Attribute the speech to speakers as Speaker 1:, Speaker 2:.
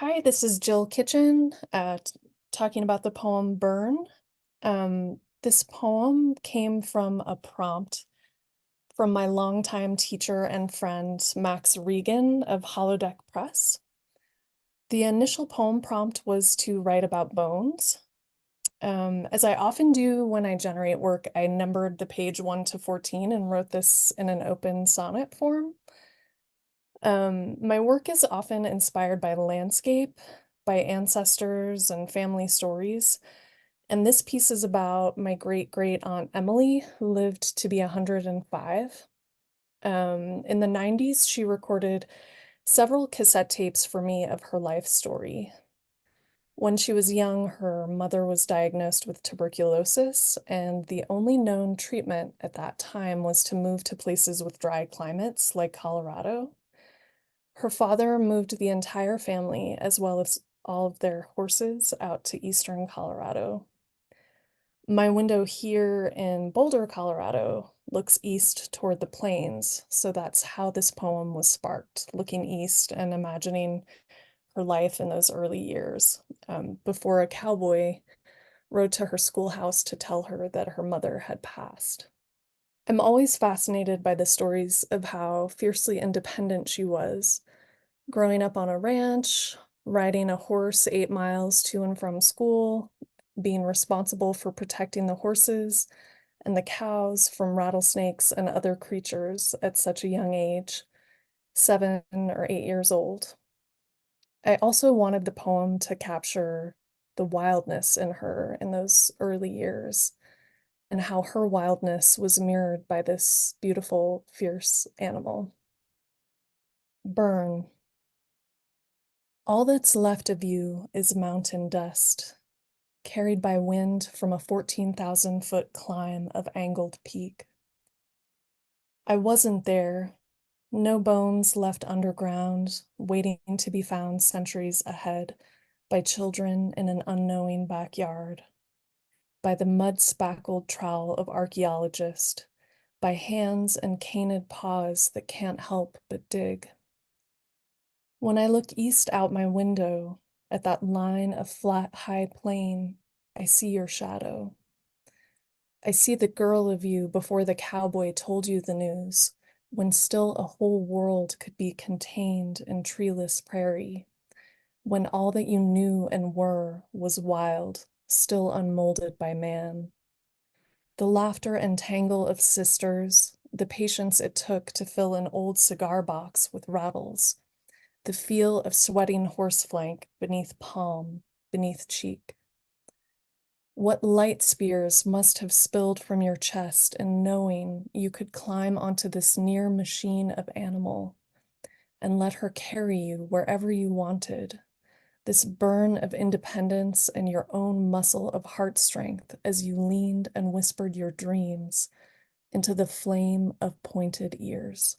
Speaker 1: Hi, this is Jill Kitchen, talking about the poem Burn. This poem came from a prompt from my longtime teacher and friend, Max Regan of Holodeck Press. The initial poem prompt was to write about bones. As I often do when I generate work, I numbered the page 1 to 14 and wrote this in an open sonnet form. My work is often inspired by landscape, by ancestors and family stories. And this piece is about my great great aunt Emily, who lived to be 105. In the 90s, she recorded several cassette tapes for me of her life story. When she was young, her mother was diagnosed with tuberculosis, and the only known treatment at that time was to move to places with dry climates like Colorado. Her father moved the entire family, as well as all of their horses, out to eastern Colorado. My window here in Boulder, Colorado, looks east toward the plains, so that's how this poem was sparked, looking east and imagining her life in those early years, before a cowboy rode to her schoolhouse to tell her that her mother had passed. I'm always fascinated by the stories of how fiercely independent she was, growing up on a ranch, riding a horse 8 miles to and from school, being responsible for protecting the horses and the cows from rattlesnakes and other creatures at such a young age, 7 or 8 years old. I also wanted the poem to capture the wildness in her in those early years and how her wildness was mirrored by this beautiful, fierce animal. Burn. All that's left of you is mountain dust, carried by wind from a 14,000-foot climb of angled peak. I wasn't there, no bones left underground, waiting to be found centuries ahead by children in an unknowing backyard, by the mud-spackled trowel of archaeologists, by hands and canid paws that can't help but dig. When I look east out my window at that line of flat, high plain, I see your shadow. I see the girl of you before the cowboy told you the news, when still a whole world could be contained in treeless prairie, when all that you knew and were was wild, still unmolded by man. The laughter and tangle of sisters, the patience it took to fill an old cigar box with rattles, the feel of sweating horse flank beneath palm, beneath cheek. What light spears must have spilled from your chest in knowing you could climb onto this near machine of animal and let her carry you wherever you wanted, this burn of independence and your own muscle of heart strength as you leaned and whispered your dreams into the flame of pointed ears.